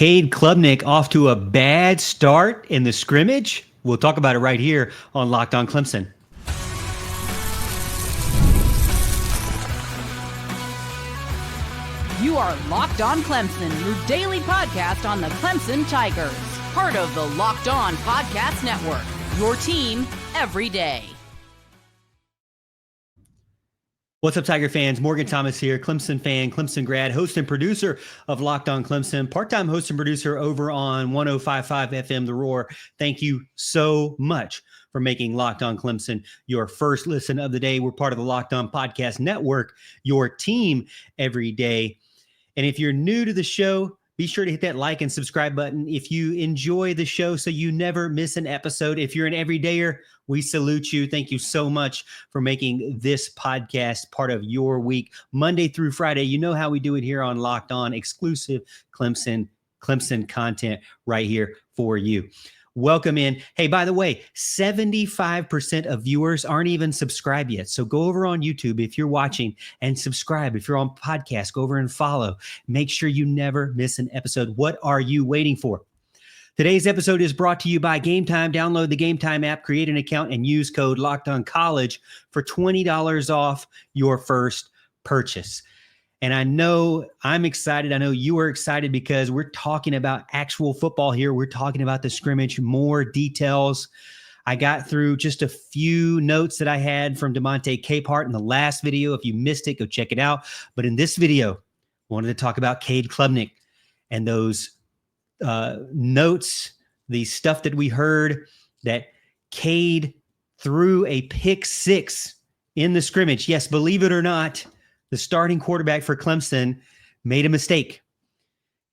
Cade Klubnik off to a bad start in the scrimmage? We'll talk about it right here on Locked On Clemson. You are Locked On Clemson, your daily podcast on the Clemson Tigers. Part of the Locked On Podcast Network, your team every day. What's up, Tiger fans? Morgan Thomas here, Clemson fan, Clemson grad, host and producer of Locked On Clemson, part-time host and producer over on 105.5 FM The Roar. Thank you so much for making Locked On Clemson your first listen of the day. We're part of the Locked On Podcast Network, your team every day. And if you're new to the show, be sure to hit that like and subscribe button if you enjoy the show so you never miss an episode. If you're an everydayer, we salute you. Thank you so much for making this podcast part of your week, Monday through Friday. You know how we do it here on Locked On, exclusive Clemson content right here for you. Welcome in. Hey, by the way, 75% of viewers aren't even subscribed yet. So go over on YouTube if you're watching and subscribe. If you're on podcast, go over and follow. Make sure you never miss an episode. What are you waiting for? Today's episode is brought to you by Game Time. Download the Game Time app, create an account, and use code LOCKEDONCollege for $20 off your first purchase. And I know I'm excited. I know you are excited because we're talking about actual football here. We're talking about the scrimmage, more details. I got through just a few notes that I had from DeMonte Capehart in the last video. If you missed it, go check it out. But in this video, I wanted to talk about Cade Klubnik and those notes, the stuff that we heard that Cade threw a pick six in the scrimmage. Yes, believe it or not, the starting quarterback for Clemson made a mistake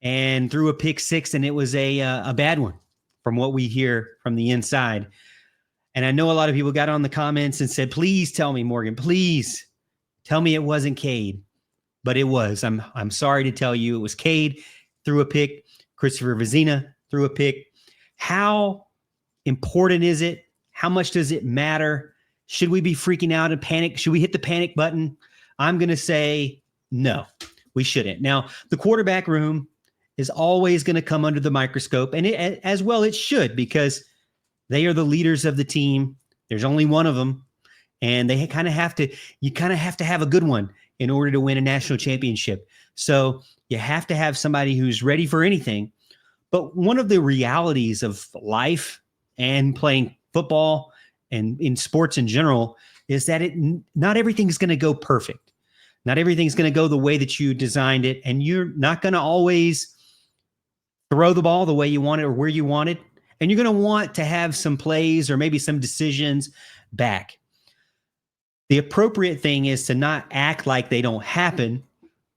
and threw a pick six, and it was a bad one from what we hear from the inside. And I know a lot of people got on the comments and said, please tell me, Morgan, please tell me it wasn't Cade. But it was. I'm sorry to tell you it was Cade, threw a pick. Christopher Vizzina threw a pick. How important is it? How much does it matter? Should we be freaking out and panic? Should we hit the panic button? I'm going to say no, we shouldn't. Now, the quarterback room is always going to come under the microscope, and as well it should, because they are the leaders of the team. There's only one of them, and they kind of have to have a good one in order to win a national championship. So you have to have somebody who's ready for anything. But one of the realities of life and playing football and in sports in general is that not everything's going to go perfect. Not everything's going to go the way that you designed it, and you're not going to always throw the ball the way you want it or where you want it, and you're going to want to have some plays or maybe some decisions back. The appropriate thing is to not act like they don't happen,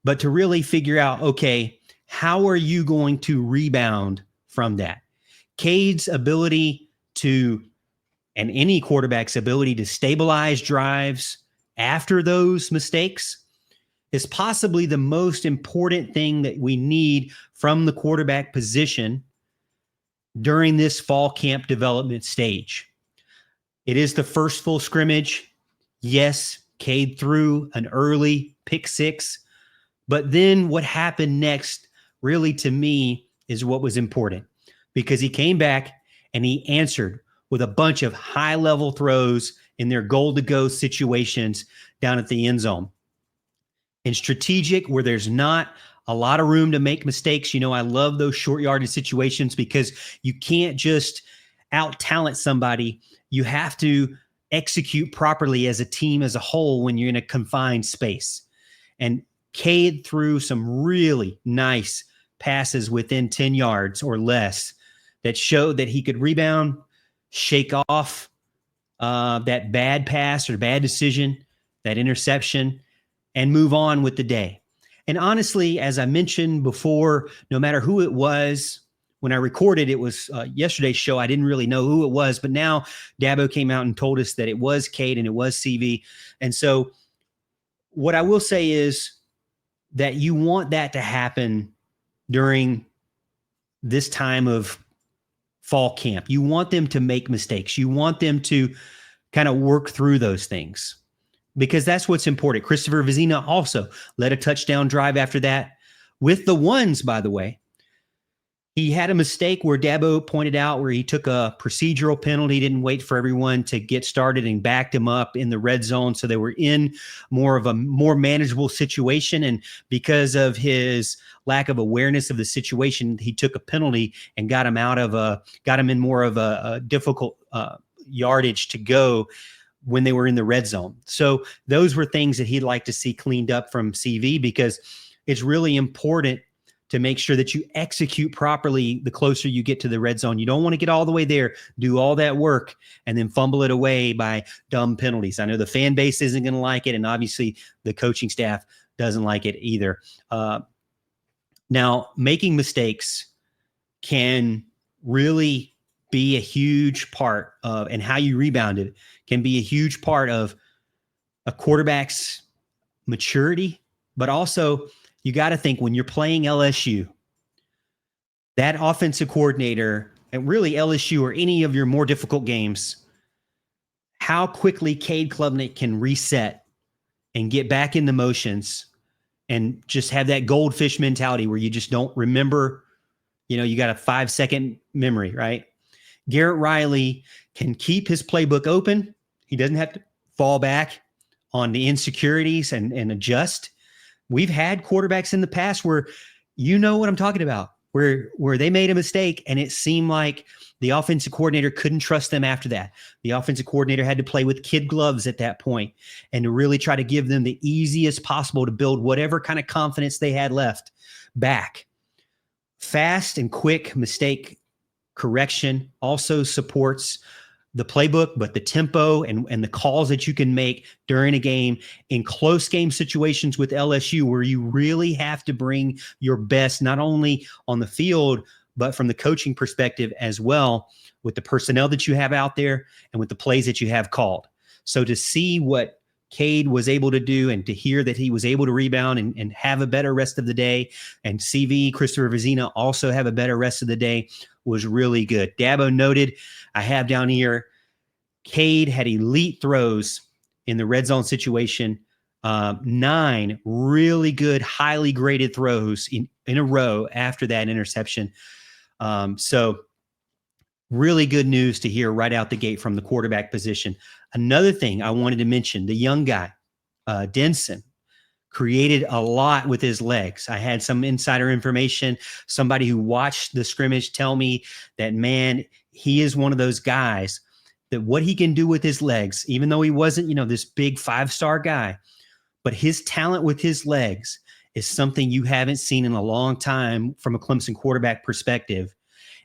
but to really figure out, okay, how are you going to rebound from that? Cade's ability to, and any quarterback's ability to stabilize drives after those mistakes is possibly the most important thing that we need from the quarterback position during this fall camp development stage. It is the first full scrimmage. Yes, Cade threw an early pick six, but then what happened next really to me is what was important, because he came back and he answered with a bunch of high-level throws in their goal-to-go situations down at the end zone. And strategic, where there's not a lot of room to make mistakes. You know, I love those short yardage situations because you can't just out-talent somebody. You have to execute properly as a team as a whole when you're in a confined space. And Cade threw some really nice passes within 10 yards or less that showed that he could rebound, shake off that bad pass or bad decision, that interception, and move on with the day. And honestly, as I mentioned before, no matter who it was, when I recorded, it was yesterday's show, I didn't really know who it was, but now Dabo came out and told us that it was Cade and it was CV. And so what I will say is that you want that to happen during this time of fall camp. You want them to make mistakes. You want them to kind of work through those things, because that's what's important. Christopher Vizzina also led a touchdown drive after that with the ones, by the way. He had a mistake where Dabo pointed out where he took a procedural penalty, didn't wait for everyone to get started and backed him up in the red zone. So they were in more of a more manageable situation. And because of his lack of awareness of the situation, he took a penalty and got him in more of a difficult yardage to go when they were in the red zone. So those were things that he'd like to see cleaned up from CV, because it's really important to make sure that you execute properly the closer you get to the red zone. You don't want to get all the way there, do all that work, and then fumble it away by dumb penalties. I know the fan base isn't going to like it, and obviously the coaching staff doesn't like it either. Now, making mistakes can really be a huge part of, and how you rebounded can be a huge part of a quarterback's maturity, but also you got to think when you're playing LSU, that offensive coordinator, and really LSU or any of your more difficult games, how quickly Cade Klubnik can reset and get back in the motions and just have that goldfish mentality where you just don't remember, you got a 5-second memory, right? Garrett Riley can keep his playbook open. He doesn't have to fall back on the insecurities and adjust. We've had quarterbacks in the past where, what I'm talking about, where they made a mistake and it seemed like the offensive coordinator couldn't trust them after that. The offensive coordinator had to play with kid gloves at that point and to really try to give them the easiest possible to build whatever kind of confidence they had left back. Fast and quick mistake correction also supports the playbook, but the tempo and the calls that you can make during a game in close game situations with LSU, where you really have to bring your best, not only on the field, but from the coaching perspective as well, with the personnel that you have out there and with the plays that you have called. So to see what Cade was able to do and to hear that he was able to rebound and have a better rest of the day, and CV, Christopher Vizzina, also have a better rest of the day, was really good. Dabo noted, I have down here, Cade had elite throws in the red zone situation, 9 really good, highly graded throws in a row after that interception. So really good news to hear right out the gate from the quarterback position. Another thing I wanted to mention, the young guy, Denson, created a lot with his legs. I had some insider information, somebody who watched the scrimmage tell me that, man, he is one of those guys that what he can do with his legs, even though he wasn't, this big 5-star guy, but his talent with his legs is something you haven't seen in a long time from a Clemson quarterback perspective.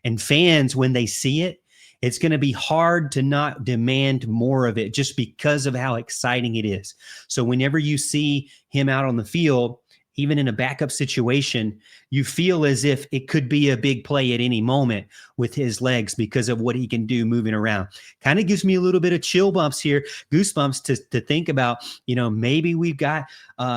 And fans, when they see it, it's going to be hard to not demand more of it just because of how exciting it is. So whenever you see him out on the field, even in a backup situation, you feel as if it could be a big play at any moment with his legs because of what he can do moving around. Kind of gives me a little bit of chill bumps here, goosebumps to think about, maybe we've got,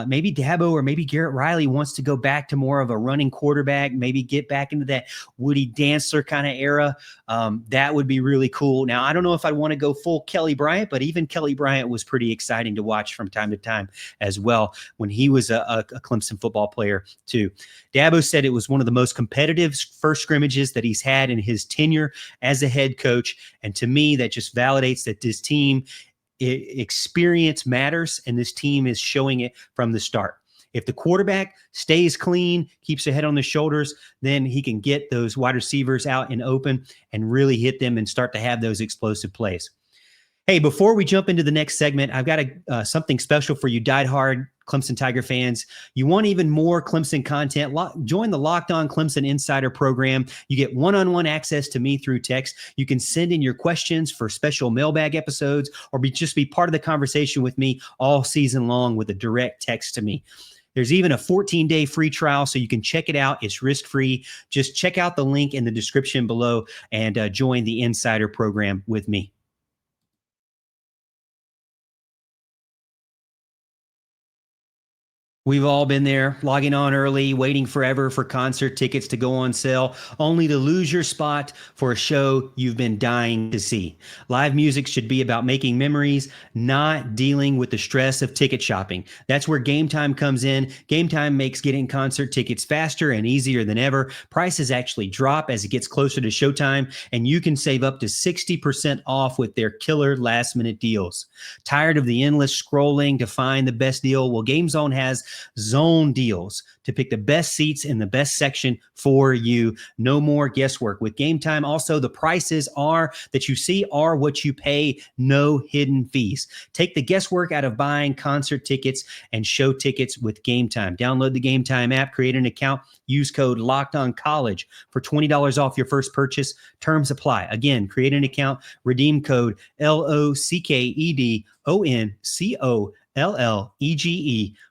maybe Dabo or maybe Garrett Riley wants to go back to more of a running quarterback, maybe get back into that Woody Dancer kind of era. That would be really cool. Now, I don't know if I'd want to go full Kelly Bryant, but even Kelly Bryant was pretty exciting to watch from time to time as well when he was a Clemson football player too. Dabo said it was one of the most competitive first scrimmages that he's had in his tenure as a head coach. And to me, that just validates that this team experience matters, and this team is showing it from the start. If the quarterback stays clean, keeps their head on the shoulders, then he can get those wide receivers out and open and really hit them and start to have those explosive plays. Hey, before we jump into the next segment, I've got something special for you diehard Clemson Tiger fans. You want even more Clemson content? Join the Locked On Clemson Insider Program. You get one-on-one access to me through text. You can send in your questions for special mailbag episodes, or just be part of the conversation with me all season long with a direct text to me. There's even a 14-day free trial, so you can check it out. It's risk-free. Just check out the link in the description below and join the Insider Program with me. We've all been there, logging on early, waiting forever for concert tickets to go on sale, only to lose your spot for a show you've been dying to see. Live music should be about making memories, not dealing with the stress of ticket shopping. That's where Game Time comes in. Game Time makes getting concert tickets faster and easier than ever. Prices actually drop as it gets closer to showtime, and you can save up to 60% off with their killer last-minute deals. Tired of the endless scrolling to find the best deal? Well, GameZone has zone deals to pick the best seats in the best section for you. No more guesswork. With Game Time, also, the prices that you see are what you pay, no hidden fees. Take the guesswork out of buying concert tickets and show tickets with Game Time. Download the Game Time app, create an account, use code LOCKEDONCollege for $20 off your first purchase. Terms apply. Again, create an account, redeem code LOCKEDONCOLLEGE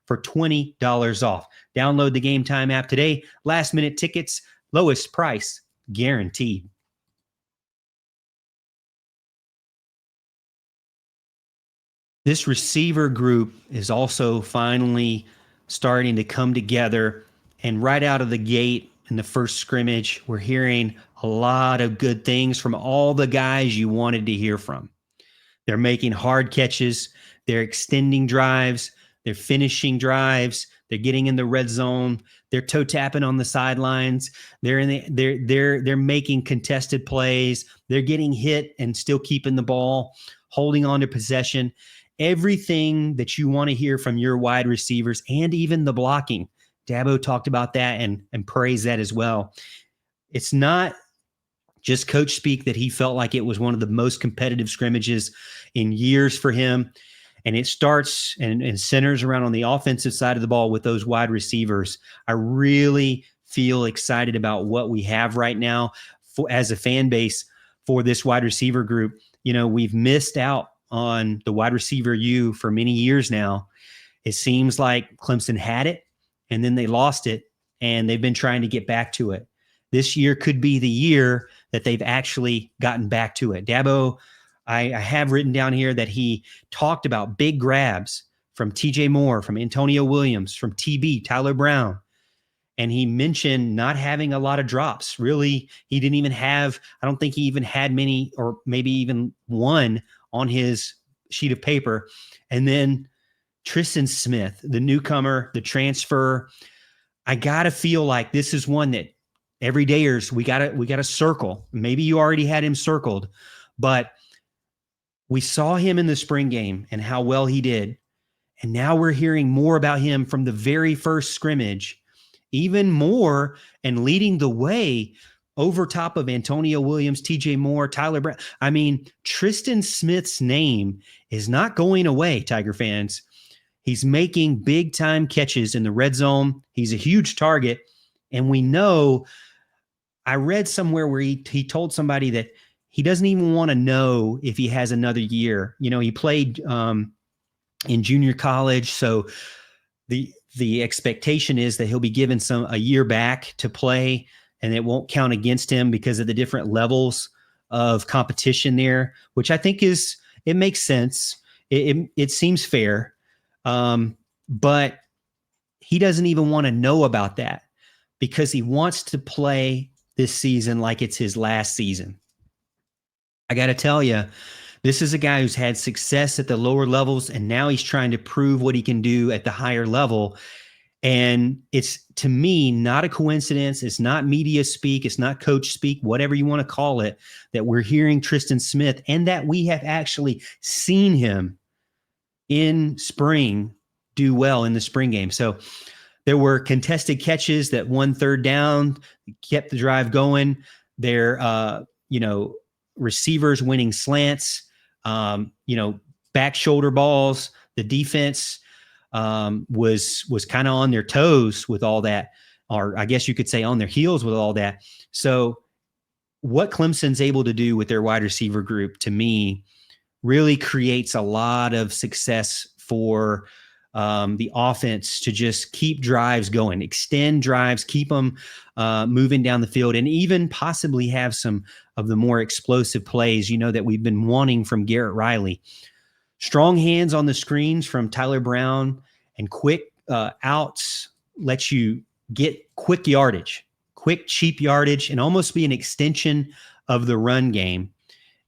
for $20 off. Download the Game Time app today. Last minute tickets, lowest price guaranteed. This receiver group is also finally starting to come together. And right out of the gate in the first scrimmage, we're hearing a lot of good things from all the guys you wanted to hear from. They're making hard catches. They're extending drives. They're finishing drives. They're getting in the red zone. They're toe tapping on the sidelines. They're making contested plays. They're getting hit and still keeping the ball, holding on to possession. Everything that you want to hear from your wide receivers, and even the blocking. Dabo talked about that and praised that as well. It's not just coach speak that he felt like it was one of the most competitive scrimmages in years for him. And it starts and centers around on the offensive side of the ball with those wide receivers. I really feel excited about what we have right now as a fan base for this wide receiver group. You know, we've missed out on the wide receiver U for many years now. It seems like Clemson had it and then they lost it, and they've been trying to get back to it. This year could be the year that they've actually gotten back to it. Dabo, I have written down here that he talked about big grabs from TJ Moore, from Antonio Williams, from TB, Tyler Brown. And he mentioned not having a lot of drops. Really, he didn't even have, I don't think he even had many, or maybe even one on his sheet of paper. And then Tristan Smith, the newcomer, the transfer. I got to feel like this is one that everydayers, we got to circle. Maybe you already had him circled, but we saw him in the spring game and how well he did. And now we're hearing more about him from the very first scrimmage, even more, and leading the way over top of Antonio Williams, TJ Moore, Tyler Brown. I mean, Tristan Smith's name is not going away, Tiger fans. He's making big time catches in the red zone. He's a huge target. And we know, I read somewhere where he told somebody that he doesn't even want to know if he has another year. You know, he played in junior college. So the expectation is that he'll be given a year back to play, and it won't count against him because of the different levels of competition there, which I think it makes sense. It seems fair. But he doesn't even want to know about that because he wants to play this season like it's his last season. I got to tell you, this is a guy who's had success at the lower levels, and now he's trying to prove what he can do at the higher level. And it's, to me, not a coincidence. It's not media speak. It's not coach speak, whatever you want to call it, that we're hearing Tristan Smith and that we have actually seen him in spring do well in the spring game. So there were contested catches that won third down, kept the drive going. There, receivers winning slants, back shoulder balls. The defense was kind of on their toes with all that, or I guess you could say on their heels with all that. So what Clemson's able to do with their wide receiver group, to me, really creates a lot of success for the offense to just keep drives going, extend drives, keep them moving down the field, and even possibly have some of the more explosive plays, that we've been wanting from Garrett Riley. Strong hands on the screens from Tyler Brown and quick outs lets you get quick yardage, quick, cheap yardage, and almost be an extension of the run game.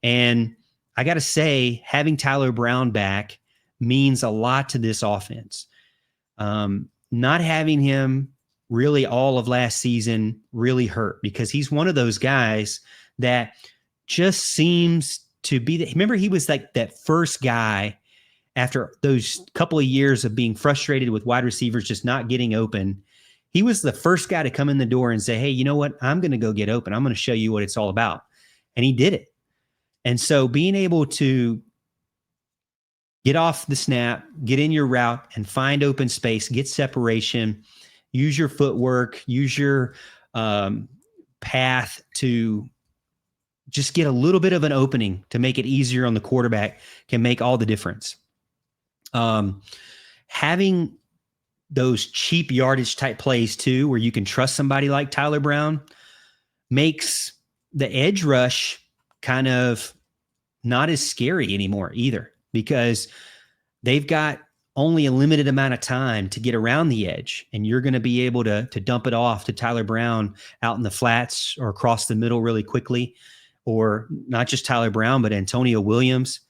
And I got to say, having Tyler Brown back means a lot to this offense. Not having him really all of last season really hurt, because he's one of those guys that just seems to be remember, he was like that first guy after those couple of years of being frustrated with wide receivers just not getting open. He was the first guy to come in the door and say, hey, you know what? I'm going to go get open. I'm going to show you what it's all about. And he did it. And so being able to get off the snap, get in your route and find open space, get separation, use your footwork, use your path to just get a little bit of an opening to make it easier on the quarterback can make all the difference. Having those cheap yardage type plays too, where you can trust somebody like Tyler Brown, makes the edge rush kind of not as scary anymore either, because they've got only a limited amount of time to get around the edge, and you're going to be able to dump it off to Tyler Brown out in the flats or across the middle really quickly, or not just Tyler Brown, but Antonio Williams.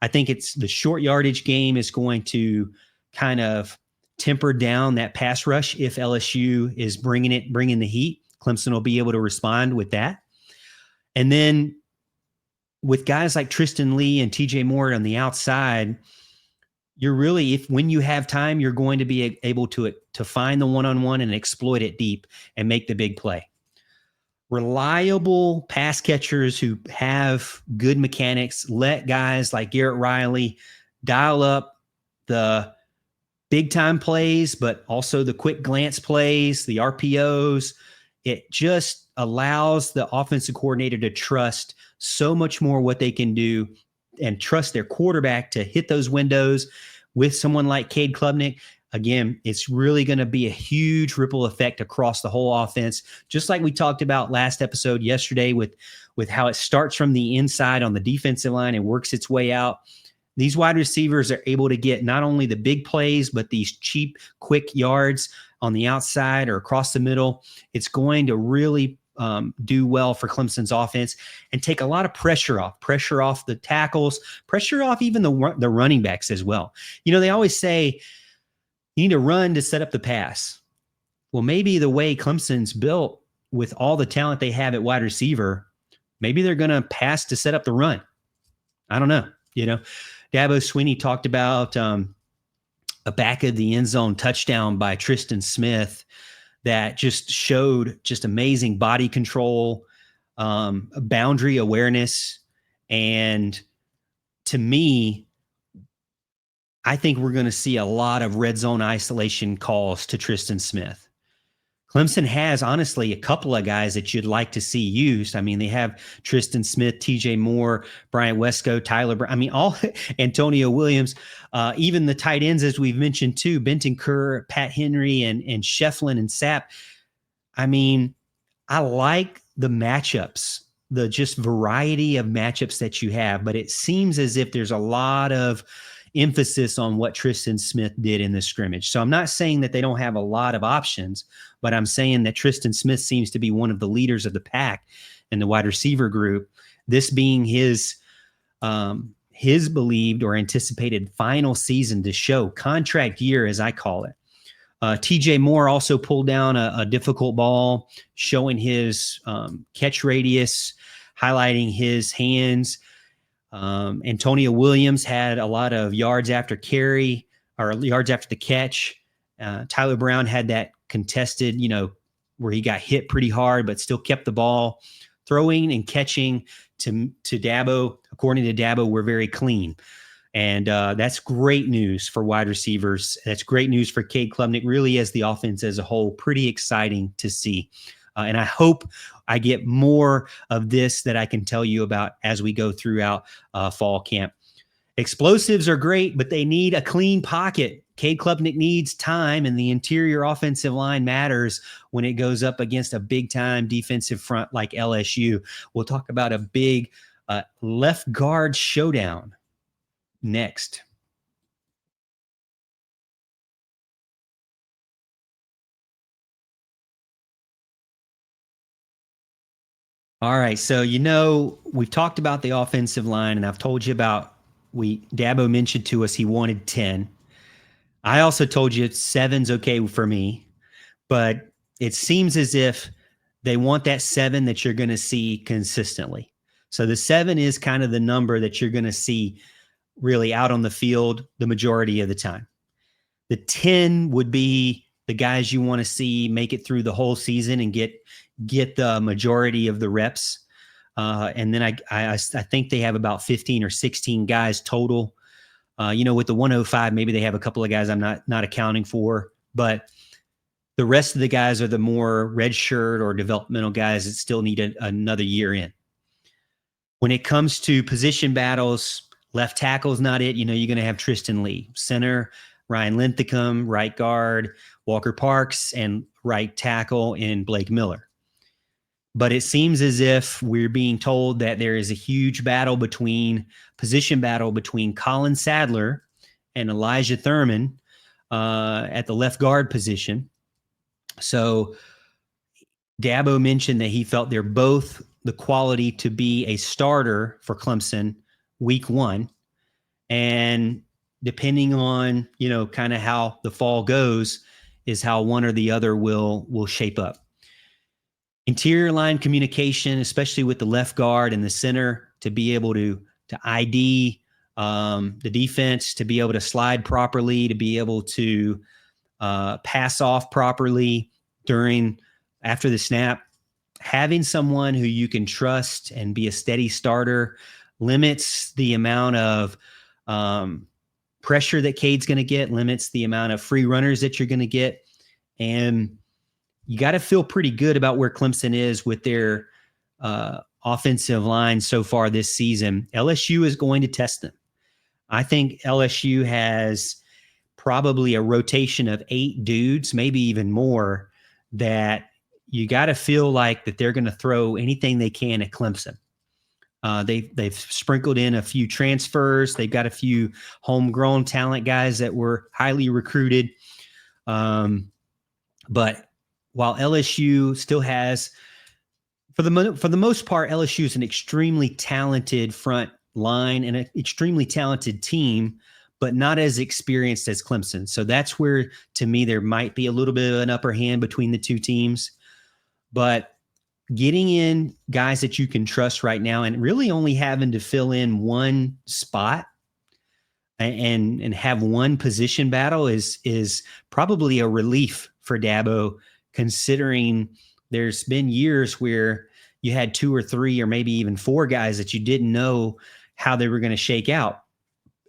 I think it's the short yardage game is going to kind of temper down that pass rush. If LSU is bringing the heat, Clemson will be able to respond with that. And then with guys like Tristan Lee and TJ Moore on the outside, you're really, when you have time, you're going to be able to find the one-on-one and exploit it deep and make the big play. Reliable pass catchers who have good mechanics, let guys like Garrett Riley dial up the big time plays, but also the quick glance plays, the RPOs. It just allows the offensive coordinator to trust so much more what they can do and trust their quarterback to hit those windows with someone like Cade Klubnik. Again, it's really going to be a huge ripple effect across the whole offense, just like we talked about last episode yesterday with how it starts from the inside on the defensive line and works its way out. These wide receivers are able to get not only the big plays, but these cheap, quick yards on the outside or across the middle. It's going to really do well for Clemson's offense and take a lot of pressure off the tackles, pressure off even the running backs as well. You know, they always say you need to run to set up the pass. Well, maybe the way Clemson's built with all the talent they have at wide receiver, maybe they're going to pass to set up the run. I don't know. You know, Dabo Swinney talked about a back of the end zone touchdown by Tristan Smith that just showed just amazing body control, boundary awareness. And to me, I think we're going to see a lot of red zone isolation calls to Tristan Smith. Clemson has, honestly, a couple of guys that you'd like to see used. I mean, they have Tristan Smith, TJ Moore, Bryant Wesco, Tyler Brown. I mean, all Antonio Williams, even the tight ends, as we've mentioned too, Benton Kerr, Pat Henry, and Shefflin and Sapp. I mean, I like the matchups, the just variety of matchups that you have, but it seems as if there's a lot of emphasis on what Tristan Smith did in the scrimmage. So I'm not saying that they don't have a lot of options, but I'm saying that Tristan Smith seems to be one of the leaders of the pack in the wide receiver group, this being his believed or anticipated final season to show, contract year as I call it. TJ Moore also pulled down a difficult ball, showing his catch radius, highlighting his hands. Antonio Williams had a lot of yards after carry or yards after the catch. Tyler Brown had that contested, where he got hit pretty hard, but still kept the ball. Throwing and catching to Dabo, according to Dabo, were very clean. And that's great news for wide receivers. That's great news for Cade Klubnik, really, as the offense as a whole. Pretty exciting to see. And I hope I get more of this that I can tell you about as we go throughout fall camp. Explosives are great, but they need a clean pocket. Cade Klubnik needs time, and the interior offensive line matters when it goes up against a big-time defensive front like LSU. We'll talk about a big left guard showdown next. All right. So, we've talked about the offensive line, and I've told you about Dabo mentioned to us he wanted 10. I also told you 7's okay for me, but it seems as if they want that 7 that you're going to see consistently. So the 7 is kind of the number that you're going to see really out on the field the majority of the time. The 10 would be the guys you want to see make it through the whole season and get the majority of the reps. And then I think they have about 15 or 16 guys total. With the 105, maybe they have a couple of guys I'm not accounting for, but the rest of the guys are the more red shirt or developmental guys that still need another year in. When it comes to position battles, left tackle's not it. You're going to have Tristan Lee. Center, Ryan Linthicum. Right guard, Walker Parks. And right tackle in Blake Miller. But it seems as if we're being told that there is a huge position battle between Collin Sadler and Elyjah Thurmon at the left guard position. So Dabo mentioned that he felt they're both the quality to be a starter for Clemson week 1. And depending on, kind of how the fall goes is how one or the other will shape up. Interior line communication, especially with the left guard and the center, to be able to ID the defense, to be able to slide properly, to be able to pass off properly after the snap. Having someone who you can trust and be a steady starter limits the amount of pressure that Cade's going to get, limits the amount of free runners that you're going to get. And you got to feel pretty good about where Clemson is with their offensive line so far this season. LSU is going to test them. I think LSU has probably a rotation of 8 dudes, maybe even more, that you got to feel like that they're going to throw anything they can at Clemson. They've sprinkled in a few transfers. They've got a few homegrown talent guys that were highly recruited. But while LSU still has, for the most part, LSU is an extremely talented front line and an extremely talented team, but not as experienced as Clemson. So that's where, to me, there might be a little bit of an upper hand between the two teams. But getting in guys that you can trust right now and really only having to fill in one spot and have one position battle is probably a relief for Dabo, considering there's been years where you had 2 or 3 or maybe even 4 guys that you didn't know how they were going to shake out.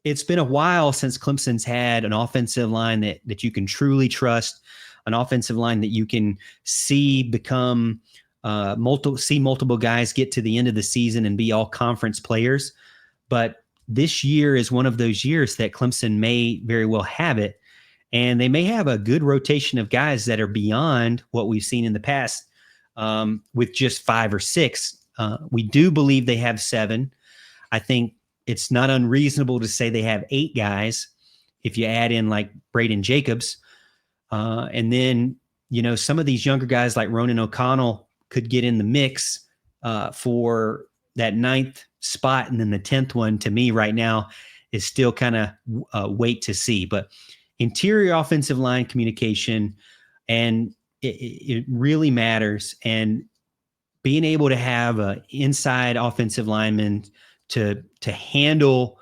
It's been a while since Clemson's had an offensive line that you can truly trust, an offensive line that you can see become multiple guys get to the end of the season and be all conference players. But this year is one of those years that Clemson may very well have it. And they may have a good rotation of guys that are beyond what we've seen in the past with just 5 or 6. We do believe they have 7. I think it's not unreasonable to say they have 8 guys if you add in like Braden Jacobs. And then, some of these younger guys like Ronan O'Connell could get in the mix for that 9th spot. And then the 10th one, to me right now, is still kind of wait to see. But interior offensive line communication, and it really matters. And being able to have an inside offensive lineman to handle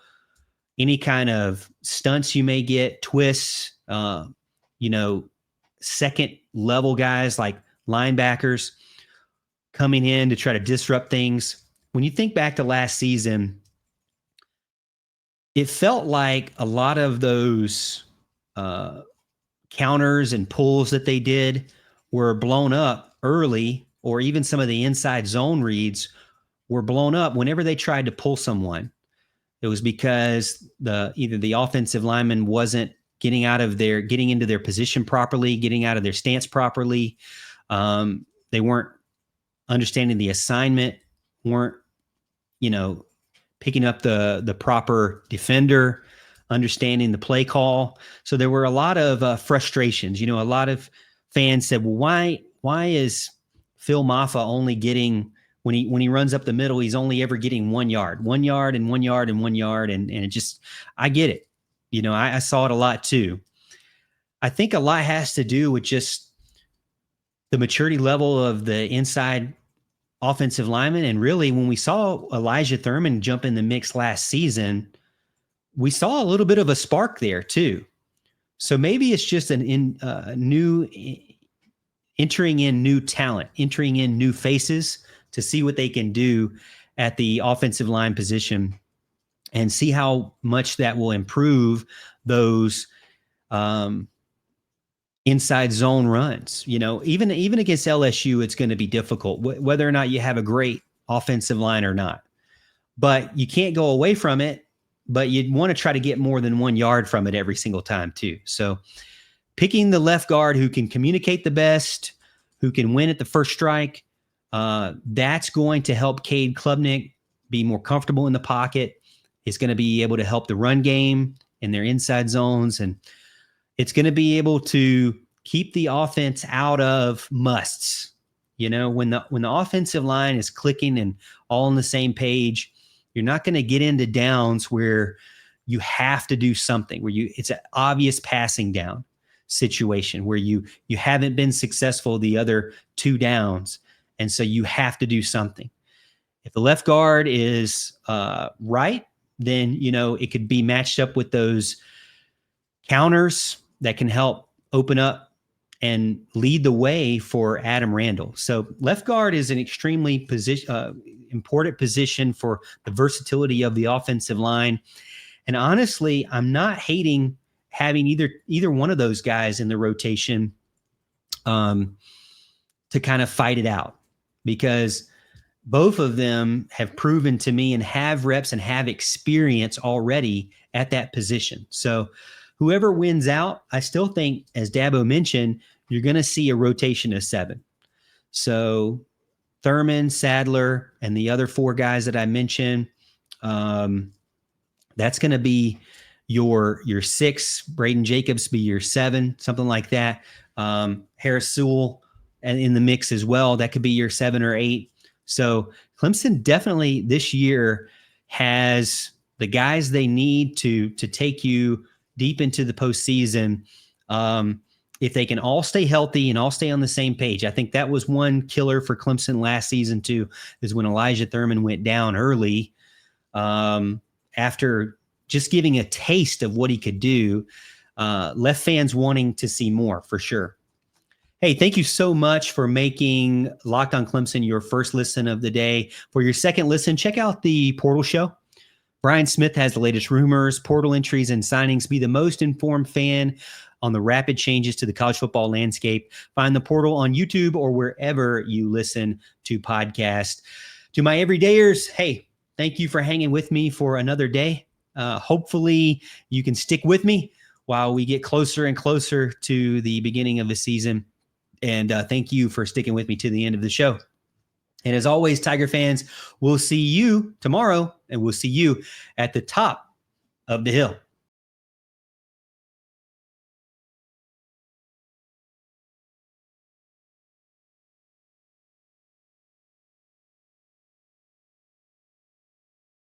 any kind of stunts you may get, twists, second level guys like linebackers coming in to try to disrupt things. When you think back to last season, it felt like a lot of those counters and pulls that they did were blown up early, or even some of the inside zone reads were blown up whenever they tried to pull someone. It was because either the offensive lineman wasn't getting into their position properly, getting out of their stance properly. They weren't understanding the assignment, weren't, picking up the proper defender, understanding the play call. So there were a lot of frustrations. A lot of fans said, well, why is Phil Maffa only getting when he runs up the middle, he's only ever getting 1 yard, 1 yard and 1 yard and 1 yard. And it just, I get it. I saw it a lot too. I think a lot has to do with just the maturity level of the inside offensive lineman. And really, when we saw Elyjah Thurmon jump in the mix last season, we saw a little bit of a spark there too. So maybe it's just entering in new talent, entering in new faces to see what they can do at the offensive line position and see how much that will improve those inside zone runs. Even against LSU, it's going to be difficult, whether or not you have a great offensive line or not. But you can't go away from it, but you'd want to try to get more than 1 yard from it every single time too. So picking the left guard who can communicate the best, who can win at the first strike, that's going to help Cade Klubnik be more comfortable in the pocket. It's going to be able to help the run game in their inside zones, and it's going to be able to keep the offense out of musts. When the offensive line is clicking and all on the same page, you're not going to get into downs where you have to do something, where it's an obvious passing down situation where you haven't been successful the other 2 downs, and so you have to do something. If the left guard is right, then it could be matched up with those counters that can help open up and lead the way for Adam Randall. So left guard is an extremely important position for the versatility of the offensive line. And honestly, I'm not hating having either one of those guys in the rotation to kind of fight it out, because both of them have proven to me and have reps and have experience already at that position. So whoever wins out, I still think, as Dabo mentioned, you're going to see a rotation of 7. So Thurmon, Sadler, and the other 4 guys that I mentioned, that's going to be your 6. Braden Jacobs be your 7, something like that. Harris Sewell and in the mix as well. That could be your 7 or 8. So Clemson definitely this year has the guys they need to take you deep into the postseason. If they can all stay healthy and all stay on the same page. I think that was one killer for Clemson last season too, is when Elyjah Thurmon went down early after just giving a taste of what he could do, left fans wanting to see more for sure. Hey, thank you so much for making Locked on Clemson your first listen of the day. For your second listen, check out the Portal Show. Brian Smith has the latest rumors, portal entries, and signings. Be the most informed fan on the rapid changes to the college football landscape. Find the Portal on YouTube or wherever you listen to podcasts. To my everydayers, hey, thank you for hanging with me for another day. Hopefully you can stick with me while we get closer and closer to the beginning of the season. And thank you for sticking with me to the end of the show. And as always, Tiger fans, we'll see you tomorrow, and we'll see you at the top of the hill.